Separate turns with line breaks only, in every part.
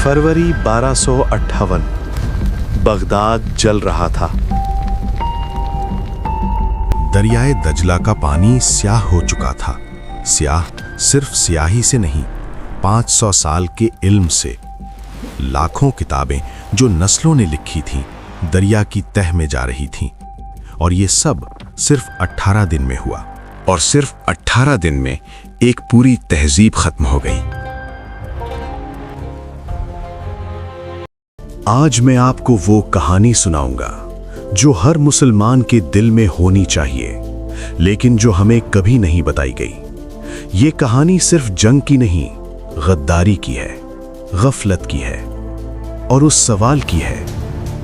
फरवरी 1258 Baghdad जल रहा था।
दरियाए दजला का पानी स्याह हो चुका था। स्याह सिर्फ स्याही से नहीं, 500 साल के इल्म से। लाखों किताबें जो नस्लों ने लिखी थीं दरिया की तह में जा रही थीं, और ये सब सिर्फ 18 दिन में हुआ।
और सिर्फ 18 दिन में एक पूरी तहजीब खत्म हो गई।
आज मैं आपको वो कहानी सुनाऊंगा जो हर मुसलमान के दिल में होनी चाहिए, लेकिन जो हमें कभी नहीं बताई गई। ये कहानी सिर्फ जंग की नहीं, गद्दारी की है, गफलत की है, और उस सवाल की है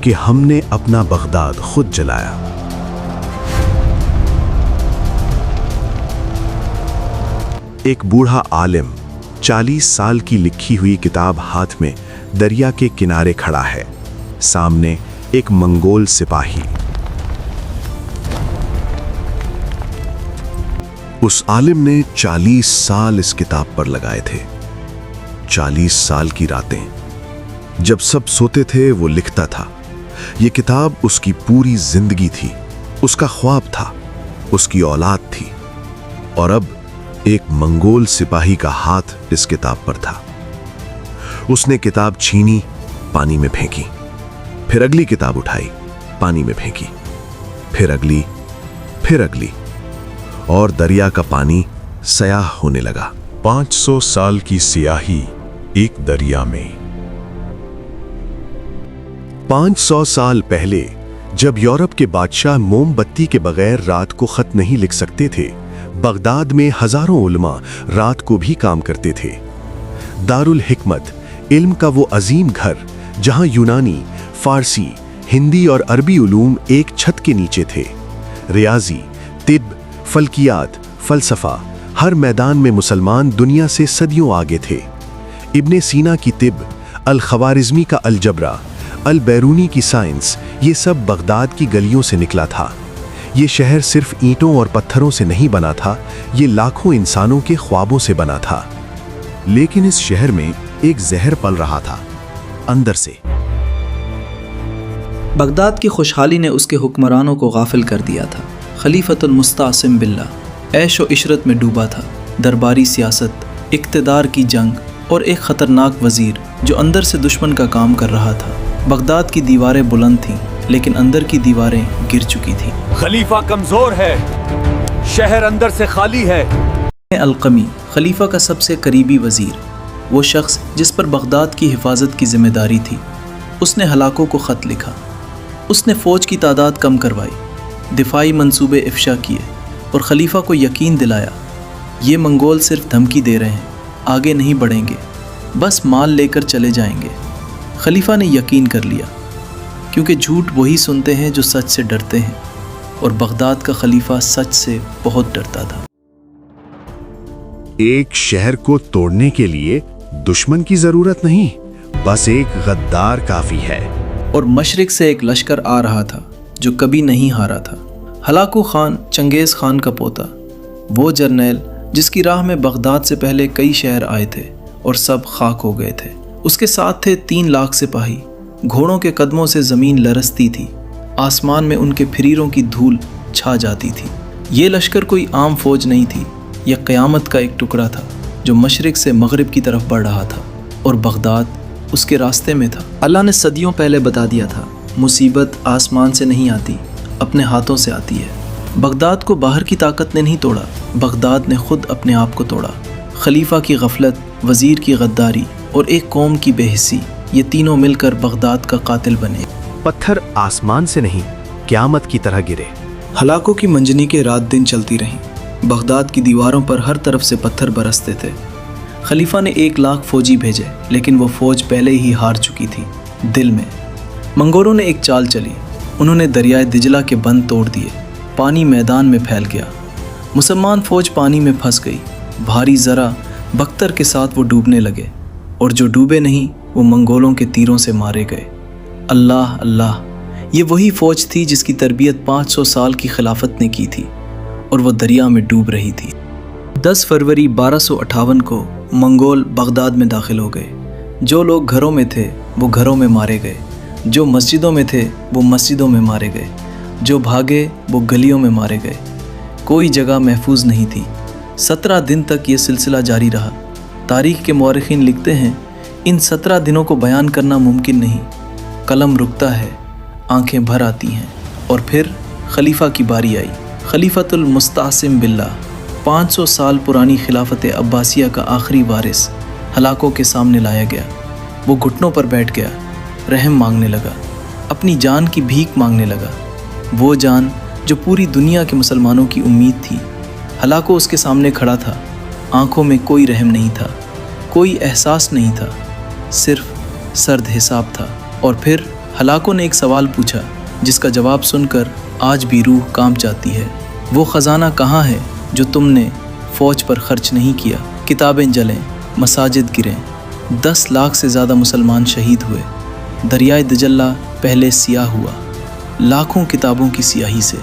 कि हमने अपना बगदाद खुद जलाया। एक बूढ़ा आलिम 40 साल की लिखी हुई किताब हाथ में दरिया के किनारे खड़ा है। सामने एक मंगोल सिपाही। उस आलिम ने 40 साल इस किताब पर लगाए थे। 40 साल की रातें। जब सब सोते थे वो लिखता था। ये किताब उसकी पूरी जिंदगी थी, उसका ख्वाब था, उसकी औलाद थी। और अब एक मंगोल सिपाही का हाथ इस किताब पर था। उसने किताब छीनी, पानी में फेंकी, फिर अगली किताब उठाई, पानी में फेंकी, फिर अगली, फिर अगली, और दरिया का पानी स्याह होने लगा।
500 साल की स्याही एक दरिया में।
500 साल पहले जब यूरोप के बादशाह मोमबत्ती के बगैर रात को खत नहीं लिख सकते थे, बगदाद में हजारों उलमा रात को भी काम करते थे। दारुल हिकमत, इल्म का वो अजीम घर जहां यूनानी, फारसी, हिंदी और अरबी उलूम एक छत के नीचे थे। रियाजी, तिब, फल्कियात, फलसफा, हर मैदान में मुसलमान दुनिया से सदियों आगे थे। इब्ने सीना की तिब, अल खवारिज़मी का अलजबरा, अल बैरूनी की साइंस, ये सब बगदाद की गलियों से निकला था। ये शहर सिर्फ ईंटों और पत्थरों से नहीं बना था, ये लाखों इंसानों के ख्वाबों से बना था।
लेकिन इस शहर में एक जहर पल रहा था, अंदर से।
बगदाद की खुशहाली ने उसके हुक्मरानों को गाफिल कर दिया था। खलीफतुल मुस्तासिम बिल्लाह ऐश व इशरत में डूबा था। दरबारी सियासत, इक्तदार की जंग और एक ख़तरनाक वज़ीर जो अंदर से दुश्मन का काम कर रहा था। बगदाद की दीवारें बुलंद थीं, लेकिन अंदर की दीवारें गिर चुकी थीं।
खलीफा कमज़ोर है, शहर अंदर से खाली है।
अलकमी, खलीफा का सबसे करीबी वज़ीर, वो शख्स जिस पर बगदाद की हिफाजत की जिम्मेदारी थी, उसने हलाकों को ख़त लिखा। उसने फ़ौज की तादाद कम करवाई, दिफाई मंसूबे इफ़शा किए और खलीफा को यकीन दिलाया ये मंगोल सिर्फ धमकी दे रहे हैं, आगे नहीं बढ़ेंगे, बस माल लेकर चले जाएंगे। खलीफा ने यकीन कर लिया, क्योंकि झूठ वही सुनते हैं जो सच से डरते हैं, और बगदाद का खलीफा सच से बहुत डरता था।
एक शहर को तोड़ने के लिए दुश्मन की जरूरत नहीं, बस एक गद्दार काफी है।
और मशरिक से एक लश्कर आ रहा था जो कभी नहीं हारा था। हलाकू खान, चंगेज़ खान का पोता, वो जर्नैल जिसकी राह में बगदाद से पहले कई शहर आए थे और सब खाक हो गए थे। उसके साथ थे 3 लाख सिपाही। घोड़ों के कदमों से ज़मीन लरसती थी, आसमान में उनके फिरीरों की धूल छा जाती थी। ये लश्कर कोई आम फौज नहीं थी, यह क़यामत का एक टुकड़ा था जो मशरिक से मगरिब की तरफ बढ़ रहा था, और बगदाद उसके रास्ते में था। अल्लाह ने सदियों पहले बता दिया था, मुसीबत आसमान से नहीं आती, अपने हाथों से आती है। बगदाद को बाहर की ताकत ने नहीं तोड़ा, बगदाद ने खुद अपने आप को तोड़ा। खलीफा की गफलत, वज़ीर की गद्दारी और एक कौम की बेहिस्सी, ये तीनों मिलकर बगदाद का कातिल बने।
पत्थर आसमान से नहीं, क़यामत की तरह गिरे।
हलाकों की मंजनी के रात दिन चलती रहीं। बगदाद की दीवारों पर हर तरफ से पत्थर बरसते थे। खलीफा ने 1 लाख फौजी भेजे, लेकिन वो फौज पहले ही हार चुकी थी। दिल में मंगोलों ने एक चाल चली। उन्होंने दरियाए दिजला के बंद तोड़ दिए। पानी मैदान में फैल गया। मुसलमान फौज पानी में फंस गई। भारी ज़रा बख्तर के साथ वो डूबने लगे, और जो डूबे नहीं वो मंगोलों के तीरों से मारे गए। अल्लाह अल्लाह, ये वही फौज थी जिसकी तरबियत 500 साल की खिलाफत ने की थी, और वो दरिया में डूब रही थी। 10 फरवरी 1258 को मंगोल बगदाद में दाखिल हो गए। जो लोग घरों में थे वो घरों में मारे गए, जो मस्जिदों में थे वो मस्जिदों में मारे गए, जो भागे वो गलियों में मारे गए। कोई जगह महफूज नहीं थी। 17 दिन तक ये सिलसिला जारी रहा। तारीख़ के मौरख़ीन लिखते हैं, इन 17 दिनों को बयान करना मुमकिन नहीं। कलम रुकता है, आंखें भर आती हैं। और फिर खलीफा की बारी आई। खलीफतुल मुस्तासिम बिल्लाह, 500 साल पुरानी खिलाफत अब्बासिया का आखिरी वारिस हलाकों के सामने लाया गया। वो घुटनों पर बैठ गया, रहम मांगने लगा, अपनी जान की भीख मांगने लगा। वो जान जो पूरी दुनिया के मुसलमानों की उम्मीद थी। हलाको उसके सामने खड़ा था। आंखों में कोई रहम नहीं था, कोई एहसास नहीं था, सिर्फ सर्द हिसाब था। और फिर हलाको ने एक सवाल पूछा जिसका जवाब सुनकर आज भी रूह कांप जाती है। वो ख़जाना कहाँ है जो तुमने फ़ौज पर खर्च नहीं किया? किताबें जलें, मसाजिद गिरें, 10 लाख से ज़्यादा मुसलमान शहीद हुए। दरियाए दजल्ला पहले सियाह हुआ, लाखों किताबों की सियाही से।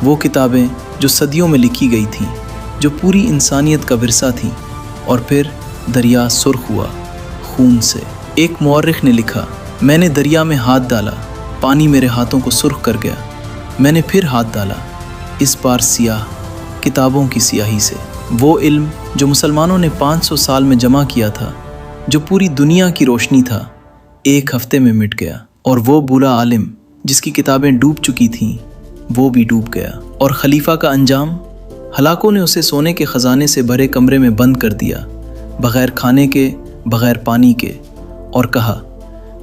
वो किताबें जो सदियों में लिखी गई थीं, जो पूरी इंसानियत का विरसा थी। और फिर दरिया सुर्ख हुआ खून से। एक मौर्रिख ने लिखा, मैंने दरिया में हाथ डाला, पानी मेरे हाथों को सुर्ख कर गया। मैंने फिर हाथ डाला, इस बार सियाह, किताबों की सियाही से। वो इल्म जो मुसलमानों ने 500 साल में जमा किया था, जो पूरी दुनिया की रोशनी था, एक हफ्ते में मिट गया। और वो बूढ़ा आलिम जिसकी किताबें डूब चुकी थीं, वो भी डूब गया। और खलीफा का अंजाम? हलाकों ने उसे सोने के ख़जाने से भरे कमरे में बंद कर दिया, बग़ैर खाने के, बग़ैर पानी के, और कहा,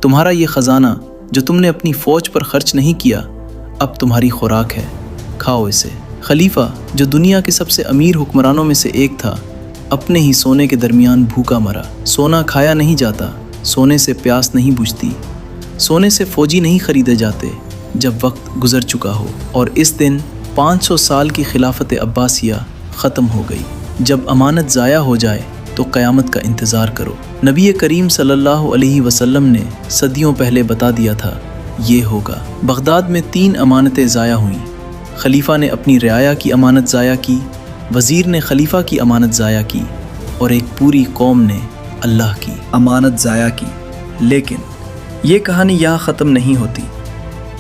तुम्हारा ये ख़जाना जो तुमने अपनी फ़ौज पर खर्च नहीं किया, अब तुम्हारी खुराक है, खाओ इसे। खलीफा जो दुनिया के सबसे अमीर हुक्मरानों में से एक था, अपने ही सोने के दरमियान भूखा मरा। सोना खाया नहीं जाता, सोने से प्यास नहीं बुझती, सोने से फ़ौजी नहीं ख़रीदे जाते जब वक्त गुज़र चुका हो। और इस दिन 500 साल की खिलाफत अब्बासिया ख़त्म हो गई। जब अमानत ज़ाया हो जाए तो क़यामत का इंतज़ार करो। नबी करीम सल्लल्लाहु अलैहि वसल्लम ने सदियों पहले बता दिया था, ये होगा। बगदाद में 3 अमानतें ज़ाया हुईं। खलीफा ने अपनी रियाया की अमानत ज़ाया की, वज़ीर ने खलीफा की अमानत ज़ाया की, और एक पूरी कौम ने अल्लाह की अमानत ज़ाया की। लेकिन ये कहानी यहाँ ख़त्म नहीं होती।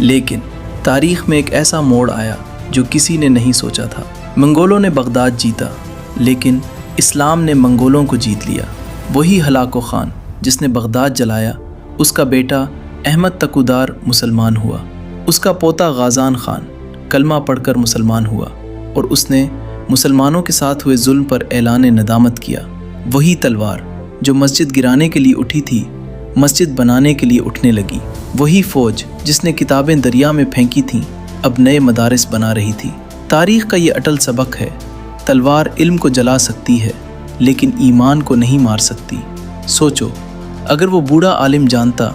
लेकिन तारीख़ में एक ऐसा मोड़ आया जो किसी ने नहीं सोचा था। मंगोलों ने बगदाद जीता, लेकिन इस्लाम ने मंगोलों को जीत लिया। वही हलाको ख़ान जिसने बगदाद जलाया, उसका बेटा अहमद तकुदार मुसलमान हुआ। उसका पोता गाज़ान ख़ान कलमा पढ़कर मुसलमान हुआ, और उसने मुसलमानों के साथ हुए जुल्म पर ऐलान नदामत किया। वही तलवार जो मस्जिद गिराने के लिए उठी थी, मस्जिद बनाने के लिए उठने लगी। वही फ़ौज जिसने किताबें दरिया में फेंकी थीं, अब नए मदारिस बना रही थी। तारीख़ का ये अटल सबक है, तलवार इल्म को जला सकती है, लेकिन ईमान को नहीं मार सकती। सोचो, अगर वो बूढ़ा आलिम जानता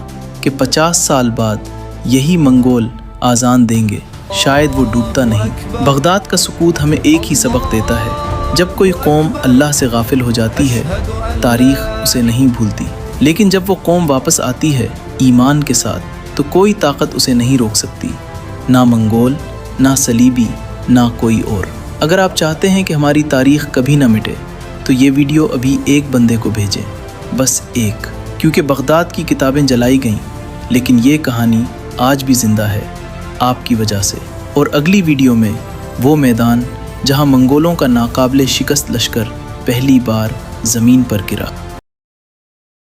कि 50 साल बाद यही मंगोल आज़ान देंगे, शायद वो डूबता नहीं। बगदाद का सुकूत हमें एक ही सबक देता है, जब कोई कौम अल्लाह से गाफिल हो जाती है, तारीख़ उसे नहीं भूलती। लेकिन जब वो कौम वापस आती है ईमान के साथ, तो कोई ताकत उसे नहीं रोक सकती, ना मंगोल, ना सलीबी, ना कोई और। अगर आप चाहते हैं कि हमारी तारीख़ कभी ना मिटे, तो ये वीडियो अभी एक बंदे को भेजें, बस एक, क्योंकि बगदाद की किताबें जलाई गईं, लेकिन ये कहानी आज भी ज़िंदा है आपकी वजह से। और अगली वीडियो में वो मैदान जहाँ मंगोलों का नाकाबिले शिकस्त लश्कर पहली बार ज़मीन पर गिरा।